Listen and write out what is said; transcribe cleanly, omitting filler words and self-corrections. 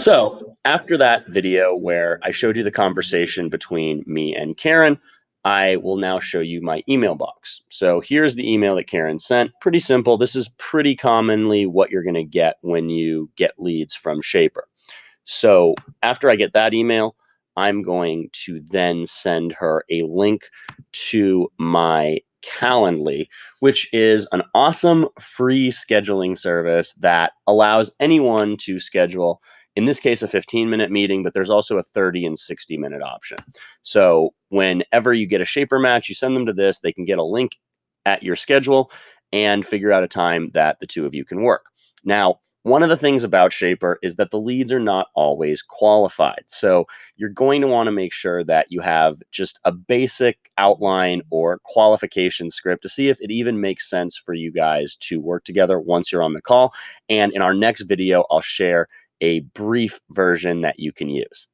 So after that video where I showed you the conversation between me and Karen, I will now show you my email box. So here's the email that Karen sent. Pretty simple. This is pretty commonly what you're going to get when you get leads from Shapr. So after I get that email, I'm going to then send her a link to my Calendly, which is an awesome free scheduling service that allows anyone to schedule, in this case, a 15-minute meeting, but there's also a 30 and 60-minute option. So whenever you get a Shapr match, you send them to this, they can get a link at your schedule and figure out a time that the two of you can work. Now, one of the things about Shapr is that the leads are not always qualified. So you're going to want to make sure that you have just a basic outline or qualification script to see if it even makes sense for you guys to work together once you're on the call. And in our next video, I'll share a brief version that you can use.